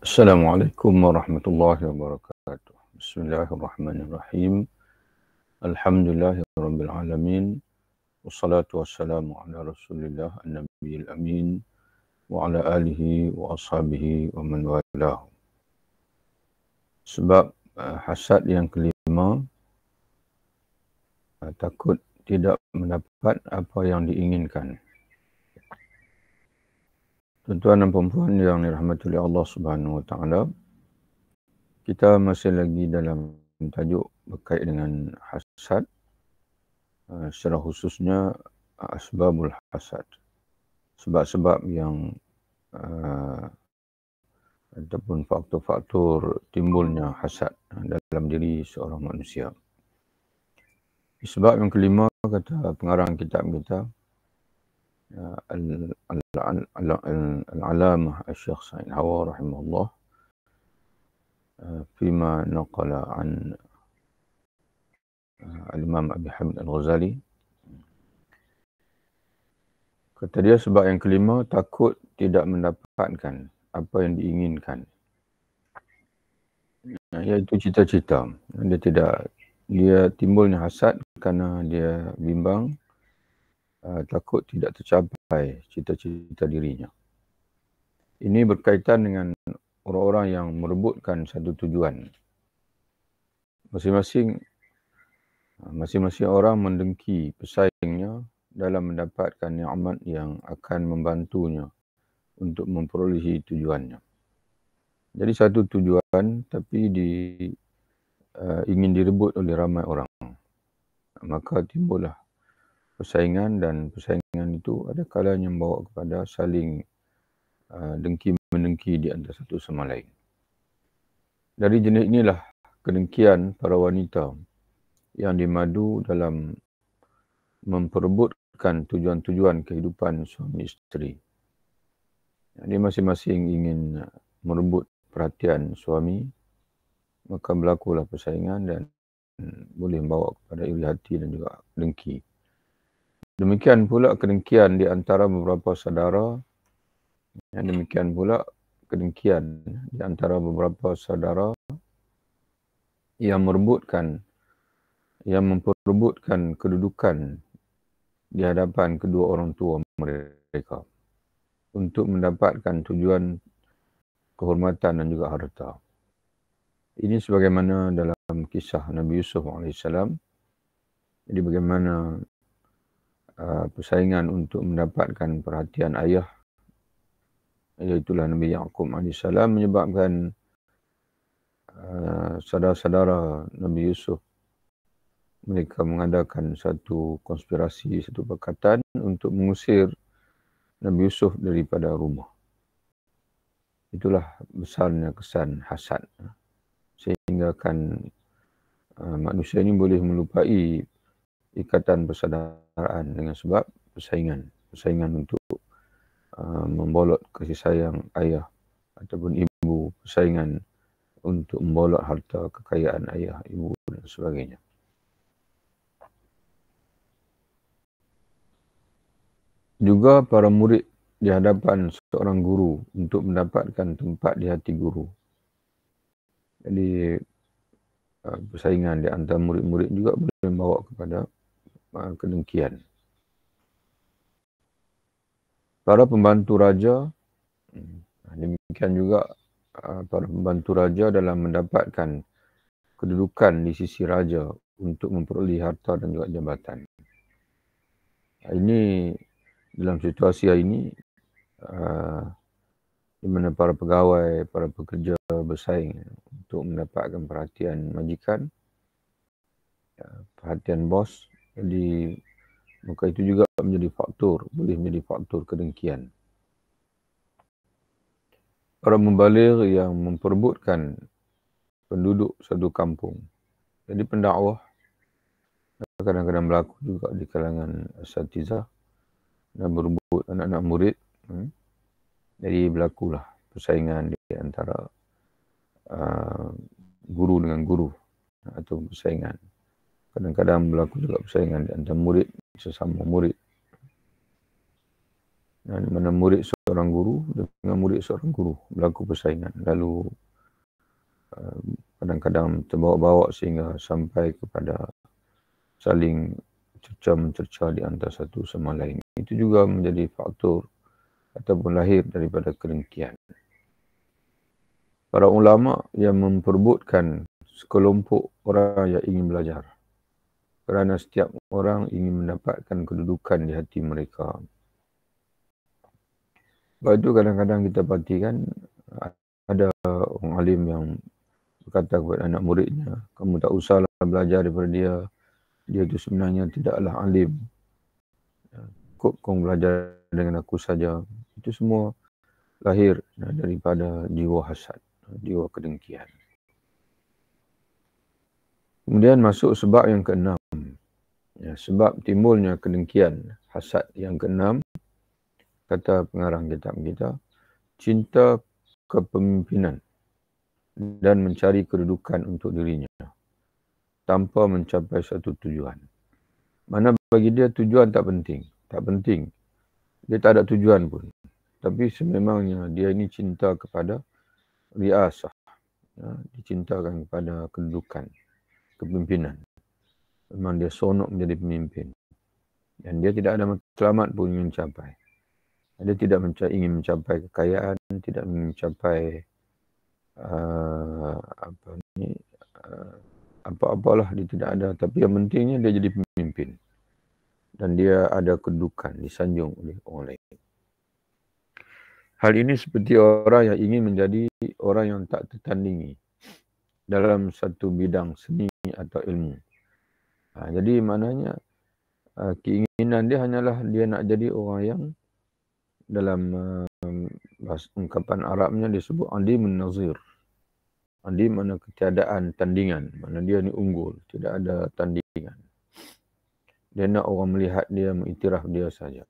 Assalamualaikum warahmatullahi wabarakatuh. Bismillahirrahmanirrahim. Alhamdulillahirabbil alamin. Wassalatu wassalamu ala Rasulillah an-nabiyil amin wa ala alihi wa ashabihi wa man walah. Sebab hasad yang kelima, takut tidak mendapat apa yang diinginkan. Tuan-tuan dan puan-puan yang dirahmati oleh Allah Subhanahu wa taala, kita masih lagi dalam tajuk berkait dengan hasad, secara khususnya asbabul hasad, sebab-sebab yang ataupun faktor-faktor timbulnya hasad dalam diri seorang manusia. Sebab yang kelima, kata pengarang kitab kita, Al-Alamah Al-Syekh Sa'id Hawa rahimahullah, fima naqala an Al-Imam Abi Hamid Al-Ghazali. Kata dia, sebab yang kelima, takut tidak mendapatkan apa yang diinginkan, iaitu cita-cita. Dia timbulnya hasad kerana dia bimbang, takut tidak tercapai cita-cita dirinya. Ini berkaitan dengan orang-orang yang merebutkan satu tujuan. Masing-masing orang mendengki pesaingnya dalam mendapatkan nikmat yang akan membantunya untuk memperolehi tujuannya. Jadi satu tujuan tapi ingin direbut oleh ramai orang. Maka timbullah persaingan, dan persaingan itu ada kalanya membawa kepada saling dengki-mendengki di antara satu sama lain. Dari jenis inilah kedengkian para wanita yang dimadu dalam memperebutkan tujuan-tujuan kehidupan suami isteri. Jadi masing-masing ingin merebut perhatian suami, maka berlakulah persaingan dan boleh membawa kepada iri hati dan juga dengki. Demikian pula kedengkian di antara beberapa saudara. Demikian pula kedengkian di antara beberapa saudara yang memperebutkan kedudukan di hadapan kedua orang tua mereka untuk mendapatkan tujuan kehormatan dan juga harta. Ini sebagaimana dalam kisah Nabi Yusuf AS. Jadi bagaimana persaingan untuk mendapatkan perhatian ayah, iaitulah Nabi Yaqub AS, menyebabkan saudara-saudara Nabi Yusuf mereka mengadakan satu konspirasi, satu perkatan untuk mengusir Nabi Yusuf daripada rumah. Itulah besarnya kesan hasad, sehingga kan manusia ini boleh melupai ikatan persaudaraan dengan sebab persaingan untuk membolot kasih sayang ayah ataupun ibu, persaingan untuk membolot harta kekayaan ayah, ibu dan sebagainya. Juga para murid di hadapan seorang guru untuk mendapatkan tempat di hati guru. Jadi persaingan di antara murid-murid juga boleh membawa kepada kedengkian. Para pembantu raja, demikian juga para pembantu raja dalam mendapatkan kedudukan di sisi raja untuk memperoleh harta dan juga jabatan. Ini dalam situasi ini di mana para pegawai, para pekerja bersaing untuk mendapatkan perhatian majikan, perhatian bos. Jadi maka itu juga boleh menjadi faktor kedengkian. Para membaligh yang memperebutkan penduduk satu kampung. Jadi pendakwah kadang-kadang berlaku juga di kalangan asatizah dan berebut anak-anak murid. Jadi berlakulah persaingan di antara guru dengan guru, atau persaingan. Kadang-kadang berlaku juga persaingan di antara murid sesama murid. Mana murid seorang guru dengan murid seorang guru berlaku persaingan. Lalu kadang-kadang terbawa-bawa sehingga sampai kepada saling cerca-mencerca di antara satu sama lain. Itu juga menjadi faktor ataupun lahir daripada kedengkian. Para ulama yang memperebutkan sekelompok orang yang ingin belajar kerana setiap orang ingin mendapatkan kedudukan di hati mereka. Sebab itu kadang-kadang kita perhatikan ada orang alim yang berkata kepada anak muridnya, kamu tak usahlah belajar daripada dia itu sebenarnya tidaklah alim. Kau belajar dengan aku saja. Itu semua lahir daripada jiwa hasad, jiwa kedengkian. Kemudian masuk sebab yang keenam. Sebab timbulnya kedengkian, hasad yang keenam, kata pengarang kitab kita, cinta kepemimpinan dan mencari kedudukan untuk dirinya tanpa mencapai satu tujuan. Mana bagi dia tujuan tak penting. Tak penting. Dia tak ada tujuan pun. Tapi sememangnya dia ini cinta kepada riasah. Dicintakan kepada kedudukan, kepimpinan. Memang dia sonok menjadi pemimpin. Dan dia tidak ada matlamat pun ingin mencapai. Dia tidak ingin mencapai kekayaan, tidak ingin mencapai apa-apalah, dia tidak ada. Tapi yang pentingnya dia jadi pemimpin. Dan dia ada kedudukan, disanjung oleh orang lain. Hal ini seperti orang yang ingin menjadi orang yang tak tertandingi dalam satu bidang seni atau ilmu. Jadi maknanya keinginan dia hanyalah dia nak jadi orang yang dalam ungkapan Arabnya disebut adim nazir. Adim mana ketiadaan tandingan. Mana dia ni unggul. Tidak ada tandingan. Dia nak orang melihat dia, mengiktiraf dia saja.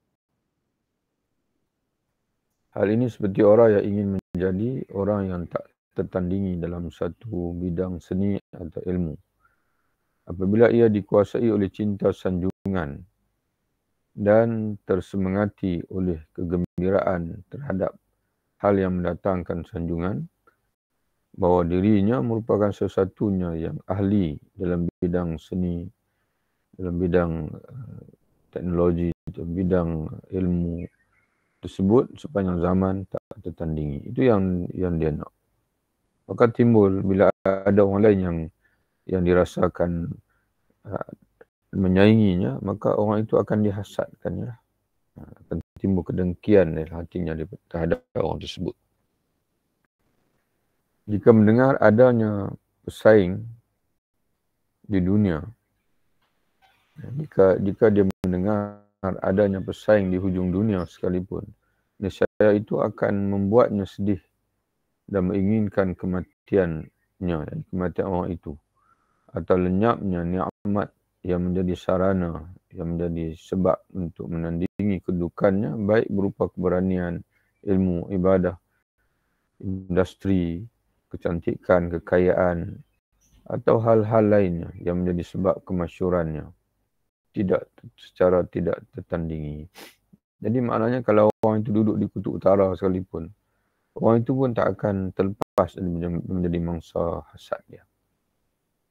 Hal ini seperti orang yang ingin menjadi orang yang tak tertandingi dalam satu bidang seni atau ilmu. Apabila ia dikuasai oleh cinta sanjungan dan tersemangati oleh kegembiraan terhadap hal yang mendatangkan sanjungan, bahawa dirinya merupakan sesuatunya yang ahli dalam bidang seni, dalam bidang teknologi, dalam bidang ilmu tersebut sepanjang zaman tak tertandingi. Itu yang dia nak. Maka timbul bila ada orang lain yang dirasakan menyainginya, maka orang itu akan dihasadkan. Akan timbul kedengkian dalam hatinya terhadap orang tersebut. Jika mendengar adanya pesaing di dunia, jika dia mendengar adanya pesaing di hujung dunia sekalipun, nescaya itu akan membuatnya sedih dan menginginkan kematiannya, kematian orang itu, atau lenyapnya nikmat yang menjadi sarana, yang menjadi sebab untuk menandingi kedudukannya, baik berupa keberanian, ilmu, ibadah, industri, kecantikan, kekayaan, atau hal-hal lainnya yang menjadi sebab kemasyhurannya secara tidak tertandingi. Jadi maknanya kalau orang itu duduk di kutub utara sekalipun, orang itu pun tak akan terlepas menjadi mangsa hasad dia.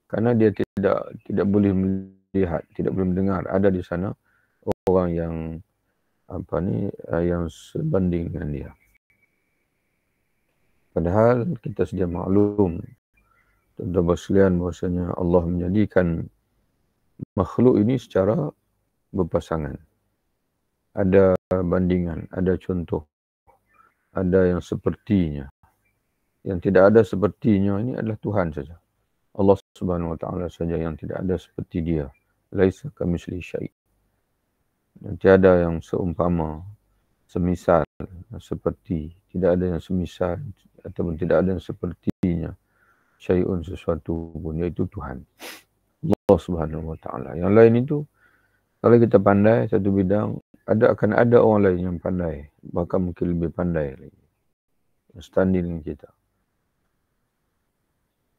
Kerana dia tidak boleh melihat, tidak boleh mendengar ada di sana orang yang sebanding dengan dia. Padahal kita sedia maklum, tuan-tuan sekalian, bahasanya Allah menjadikan makhluk ini secara berpasangan. Ada bandingan, ada contoh, ada yang sepertinya. Yang tidak ada sepertinya ini adalah Tuhan saja. Allah Subhanahu Wa Taala saja yang tidak ada seperti dia. Laisa kamitslihi syai'. Dan tiada yang seumpama, semisal, seperti, tidak ada yang semisal ataupun tidak ada yang sepertinya syai'un sesuatu pun, iaitu Tuhan. Allah Subhanahu Wa Taala. Yang lain itu kalau kita pandai satu bidang, akan ada orang lain yang pandai, bahkan mungkin lebih pandai lagi, standing dengan kita.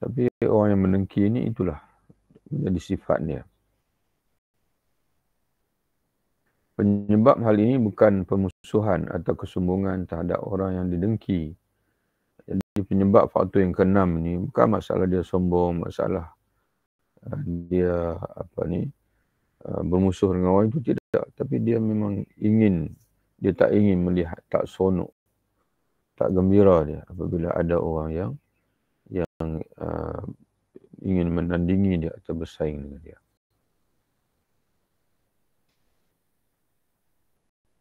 Tapi orang yang mendengki ini itulah menjadi sifat dia. Penyebab hal ini bukan pemusuhan atau kesombongan terhadap orang yang didengki. Jadi penyebab faktor yang keenam ni bukan masalah dia sombong, masalah dia bermusuh dengan orang itu, tidak. Tapi dia memang dia tak ingin melihat, tak sonok, tak gembira dia apabila ada orang yang ingin menandingi dia atau bersaing dengan dia.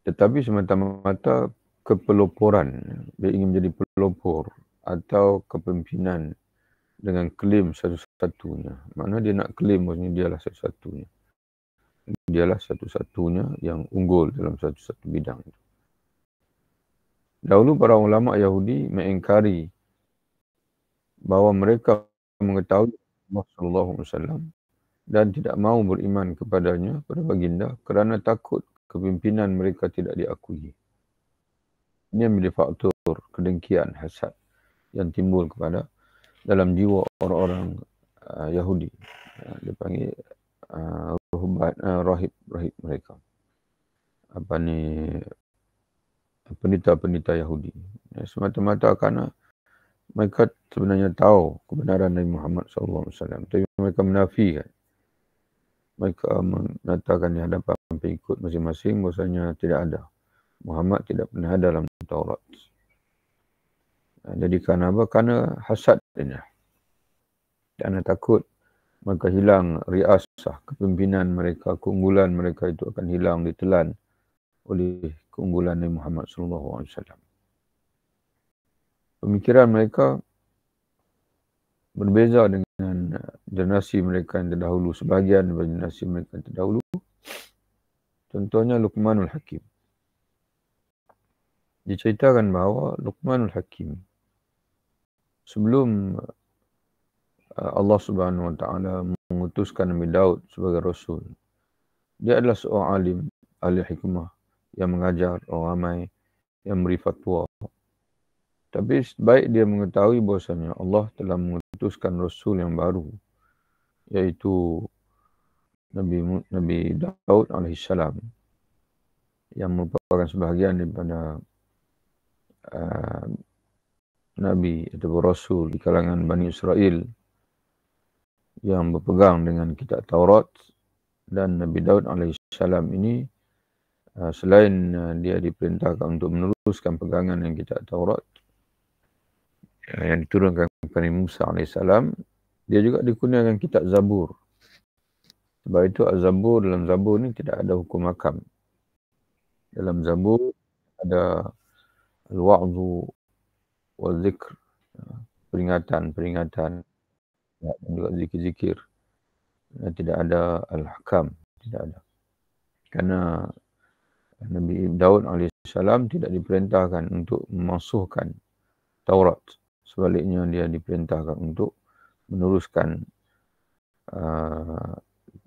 Tetapi semata-mata kepeloporan, dia ingin menjadi pelopor atau kepimpinan dengan klaim satu-satunya. Maknanya dia nak klaim maksudnya dialah satu-satunya. Dialah satu-satunya yang unggul dalam satu-satu bidang. Dahulu para ulama Yahudi mengingkari bahawa mereka mengetahui Rasulullah sallallahu alaihi wasallam dan tidak mahu beriman kepadanya, pada baginda, kerana takut kepimpinan mereka tidak diakui. Ini menjadi faktor kedengkian, hasad yang timbul kepada dalam jiwa orang-orang Yahudi. Dia panggil rahib mereka. Pendeta-pendeta Yahudi. Semata-mata kerana mereka sebenarnya tahu kebenaran Nabi Muhammad SAW. Tapi mereka menafikan. Mereka mengatakan di hadapan pengikut masing-masing bahasanya tidak ada. Muhammad tidak pernah ada dalam Taurat. Jadi kerana apa? Kerana hasad dia. Kerana takut mereka hilang riasah, kepimpinan mereka, keunggulan mereka itu akan hilang, ditelan oleh keunggulan Nabi Muhammad SAW. Pemikiran mereka berbeza dengan generasi mereka yang terdahulu. Sebahagian daripada generasi mereka yang terdahulu. Contohnya Luqmanul Hakim. Diceritakan bahawa Luqmanul Hakim, sebelum Allah Subhanahu Wa Taala mengutuskan Nabi Daud sebagai Rasul, dia adalah seorang alim, ahli hikmah yang mengajar orang ramai, yang beri fatwa. Tapi baik dia mengetahui bahasanya Allah telah mengutuskan Rasul yang baru, iaitu Nabi Daud alaihissalam, yang merupakan sebahagian daripada Nabi atau Rasul di kalangan Bani Israel yang berpegang dengan kitab Taurat. Dan Nabi Daud alaihissalam ini selain dia diperintahkan untuk meneruskan pegangan dengan kitab Taurat yang diturunkan kepada Musa alaihissalam, dia juga dikurniakan kitab Zabur. Sebab itu Az-Zabur, dalam Zabur ni tidak ada hukum hakam. Dalam Zabur ada al-wa'zu wa zikr, peringatan dan juga zikir-zikir. Tidak ada al-hakam, tidak ada. Kerana Nabi Daud alaihissalam tidak diperintahkan untuk memansuhkan Taurat. Sebaliknya dia diperintahkan untuk meneruskan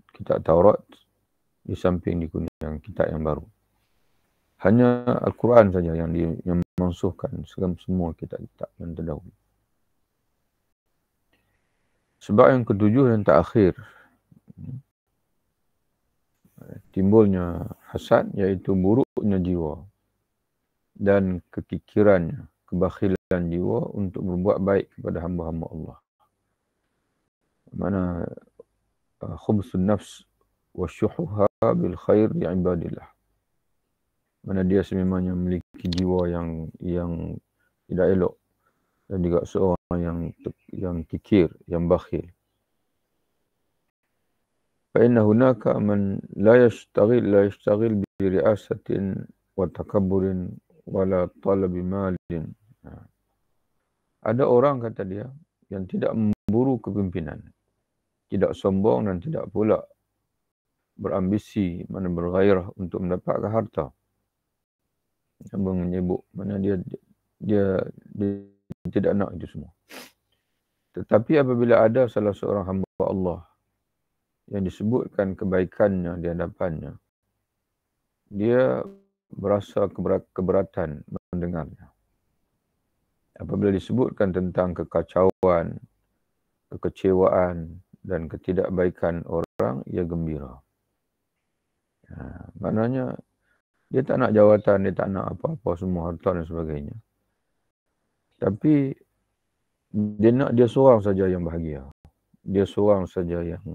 kitab Taurat di samping dikurniakan kitab yang baru. Hanya Al-Quran saja yang memansuhkan semua kitab-kitab yang terdahulu. Sebab yang ketujuh dan terakhir, timbulnya hasad, iaitu buruknya jiwa dan kekikirannya, kebakhilan jiwa untuk berbuat baik kepada hamba-hamba Allah. Mana khubsun nafs wa syuhuha bil khair li ibadillah. Mana dia sememangnya memiliki jiwa yang tidak elok, dan juga seorang yang kikir, yang bakhil. Fa inna hunaka man la yashtaghil bi ri'asatin wa takabburin wala talabi malin. Ada orang, kata dia, yang tidak memburu kepimpinan, tidak sombong dan tidak pula berambisi, mana bergairah untuk mendapatkan harta. Abang menyebut mana dia tidak nak itu semua. Tetapi apabila ada salah seorang hamba Allah yang disebutkan kebaikannya di hadapannya, dia berasa keberatan mendengarnya. Apabila disebutkan tentang kekacauan, kekecewaan dan ketidakbaikan orang, ia gembira. Maknanya Dia tak nak jawatan, dia tak nak apa-apa semua, harta dan sebagainya. Tapi dia seorang saja yang bahagia. Dia seorang saja yang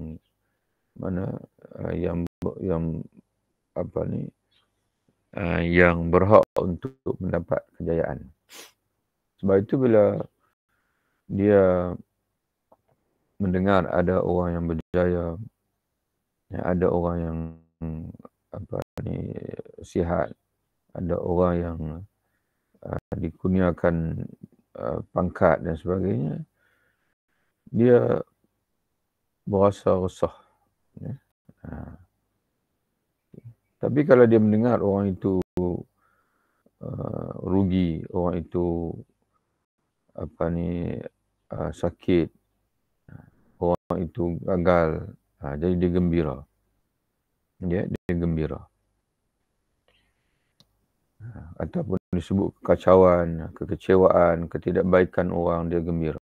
yang berhak untuk mendapat kejayaan. Sebab itu bila dia mendengar ada orang yang berjaya, ada orang yang sihat, ada orang yang dikurniakan pangkat dan sebagainya, dia berasa resah. Tapi kalau dia mendengar orang itu rugi, orang itu sakit, orang itu gagal, jadi dia gembira. Dia gembira. Ataupun disebut kekacauan, kekecewaan, ketidakbaikan orang, dia gembira.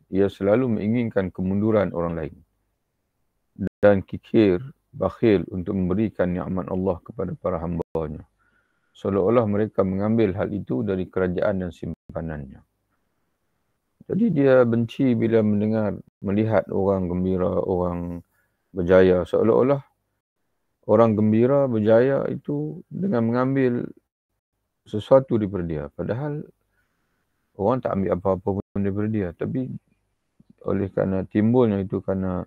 Ia selalu menginginkan kemunduran orang lain dan kikir, bakhil untuk memberikan nikmat Allah kepada para hamba-Nya. Seolah-olah mereka mengambil hal itu dari kerajaan dan simpanannya. Jadi dia benci bila melihat orang gembira, orang berjaya. Seolah-olah orang gembira, berjaya itu dengan mengambil sesuatu daripada dia. Padahal orang tak ambil apa-apa pun daripada dia. Tapi oleh kerana timbulnya itu kerana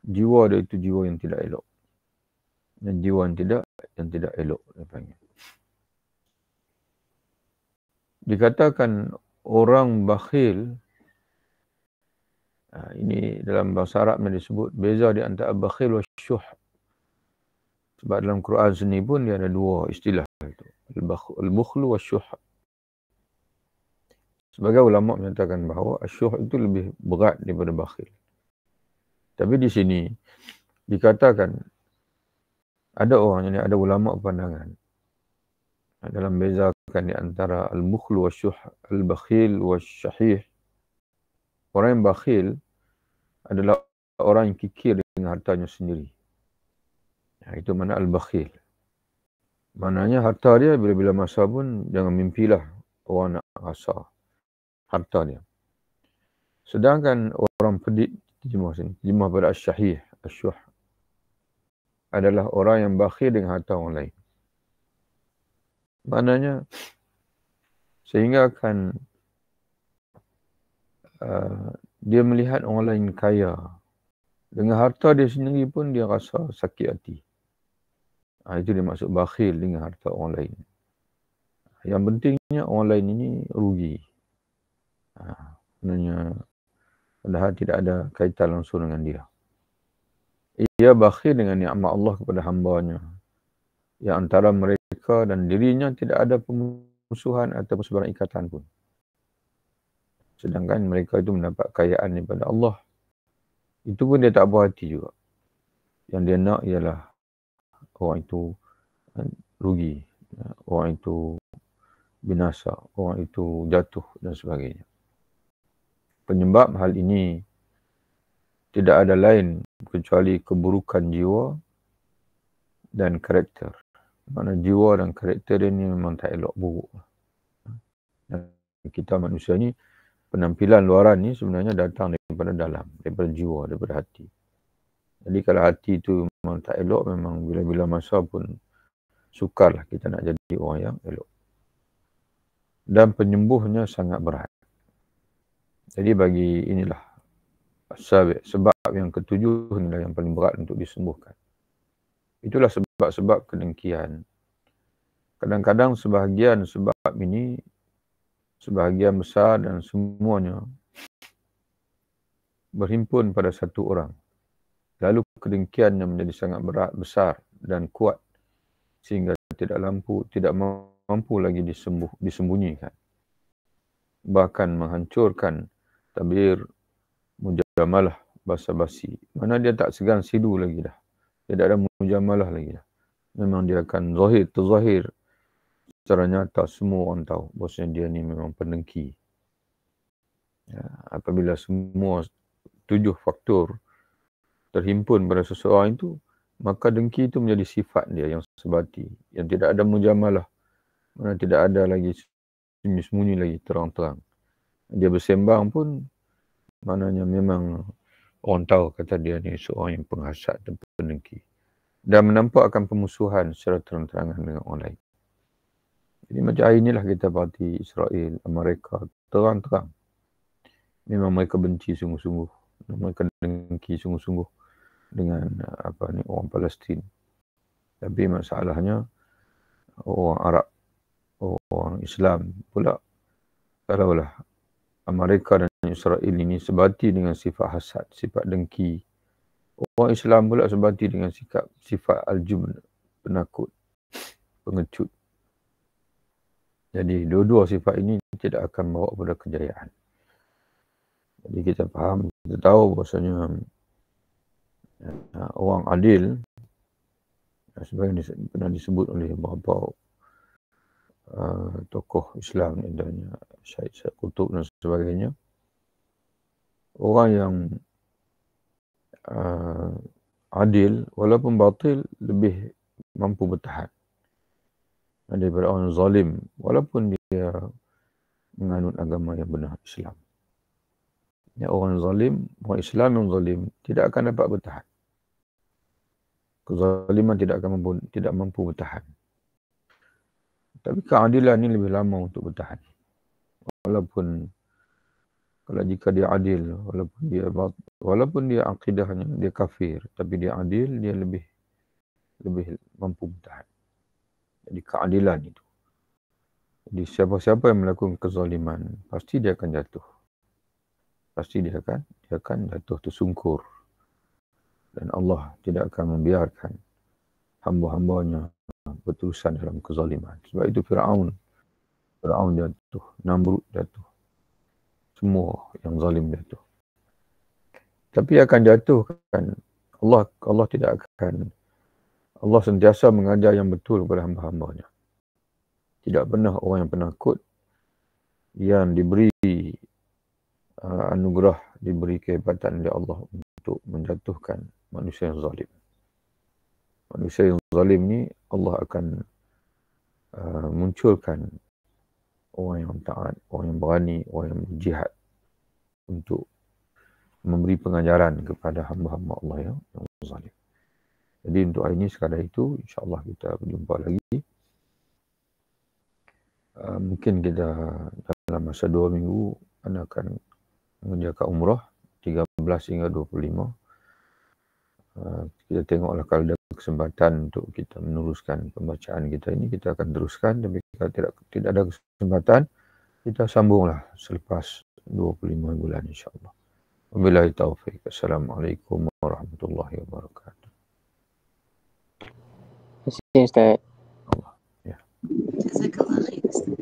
jiwa dia itu jiwa yang tidak elok. Dan jiwa yang tidak elok. Dikatakan orang bakhil, ini dalam bahasa Arab yang disebut beza di antara bakhil wa syuh. Sebab dalam Quran sendiri pun dia ada dua istilah itu. Al-bukhlu wa syuh. Sebagai ulama menyatakan bahawa asyuh itu lebih berat daripada bakhil. Tapi di sini dikatakan ada orang yang ada ulama pandangan dalam bezakan di antara al-bukhlu wa syuh, al-bakhil wa syahih. Orang yang bakhil adalah orang yang kikir dengan hartanya sendiri. Itu mana al-bakhil. Maknanya harta dia bila-bila masa pun jangan mimpilah orang nak rasa harta dia. Sedangkan orang pedit, terjemah pada asyahih, asyuh, adalah orang yang bakhil dengan harta orang lain. Maknanya sehingga akan dia melihat orang lain kaya. Dengan harta dia sendiri pun dia rasa sakit hati. Itu dia maksud bakhil dengan harta orang lain. Yang pentingnya orang lain ini rugi. Maknanya padahal tidak ada kaitan langsung dengan dia. Ia bakhil dengan nikmat Allah kepada hamba-Nya. Yang antara mereka dan dirinya tidak ada permusuhan atau sebarang ikatan pun. Sedangkan mereka itu mendapat kekayaan daripada Allah. Itu pun dia tak puas hati juga. Yang dia nak ialah orang itu rugi, orang itu binasa, orang itu jatuh dan sebagainya. Penyebab hal ini tidak ada lain kecuali keburukan jiwa dan karakter. Mana jiwa dan karakter ini memang tak elok, buruk. Dan kita manusia ni, penampilan luaran ni sebenarnya datang daripada dalam, daripada jiwa, daripada hati. Jadi kalau hati itu memang tak elok, memang bila-bila masa pun sukarlah kita nak jadi orang yang elok. Dan penyembuhnya sangat berat. Jadi bagi inilah sebab yang ketujuh inilah yang paling berat untuk disembuhkan. Itulah sebab-sebab kedengkian. Kadang-kadang sebahagian sebab ini, sebahagian besar dan semuanya berhimpun pada satu orang. Lalu kedengkiannya menjadi sangat besar dan kuat sehingga tidak mampu lagi disembunyikan. Bahkan menghancurkan tabir, mujamalah, basa-basi. Mana dia tak segan sidu lagi dah. Tidak ada mujamalah lagi dah. Memang dia akan terzahir secara nyata, semua orang tahu bahawasanya dia ni memang pendengki. Apabila semua 7 faktor terhimpun pada seseorang itu, maka dengki itu menjadi sifat dia yang sebati, yang tidak ada mujamalah, mana tidak ada lagi sembunyi lagi, terang-terang. Dia bersembang pun maknanya memang orang tahu kata dia ni seorang yang penghasad dan pendengki. Dan menampakkan pemusuhan secara terang-terangan dengan orang lain. Jadi macam hari inilah kita parti Israel, Amerika, terang-terang. Memang mereka benci sungguh-sungguh. Mereka dengki sungguh-sungguh dengan orang Palestin. Tapi masalahnya orang Arab, orang Islam pula, kalaulah Amerika dan Israel ini sebati dengan sifat hasad, sifat dengki. Orang Islam pula sebati dengan sifat al-jubn, penakut, pengecut. Jadi dua-dua sifat ini tidak akan bawa pada kejayaan. Jadi kita faham, kita tahu bahasanya orang adil, sebagaimana pernah disebut oleh beberapa tokoh Islam, adanya Syed Qutb dan sebagainya. Orang yang adil walaupun batil lebih mampu bertahan daripada orang zalim walaupun dia menganut agama yang benar, Islam. Ya, orang zalim, orang Islam yang zalim tidak akan dapat bertahan. Kezaliman tidak mampu bertahan. Tapi keadilan ini lebih lama untuk bertahan. Walaupun kalau jika dia adil, walaupun dia akidahnya dia kafir, tapi dia adil, dia lebih mampu bertahan. Jadi keadilan itu. Jadi siapa-siapa yang melakukan kezaliman, pasti dia akan jatuh. Pasti dia akan jatuh tersungkur. Dan Allah tidak akan membiarkan hamba-hambanya berterusan dalam kezaliman. Sebab itu Fir'aun jatuh, Namrud jatuh. Semua yang zalim jatuh. Tapi akan jatuh kan Allah tidak akan. Allah sentiasa mengajar yang betul kepada hamba-hambanya. Tidak pernah orang yang penakut yang diberi anugerah, diberi kehebatan oleh Allah untuk menjatuhkan manusia yang zalim. Manusia yang zalim ni Allah akan munculkan orang yang taat, orang yang berani, orang yang berjihad untuk memberi pengajaran kepada hamba-hamba Allah yang zalim. Jadi untuk hari ini sekadar itu, insyaAllah kita berjumpa lagi. Mungkin kita dalam masa 2 minggu anda akan mengerjakan umrah 13 hingga 25. Kita tengoklah kalau ada kesempatan untuk kita meneruskan pembacaan kita ini, kita akan teruskan. Tapi kalau tidak ada kesempatan, kita sambunglah selepas 25 bulan insyaAllah. Wabillahi taufiq. Assalamualaikum warahmatullahi wabarakatuh. Terima kasih Ustaz. Allah. Ya. Jazakallah khair Ustaz.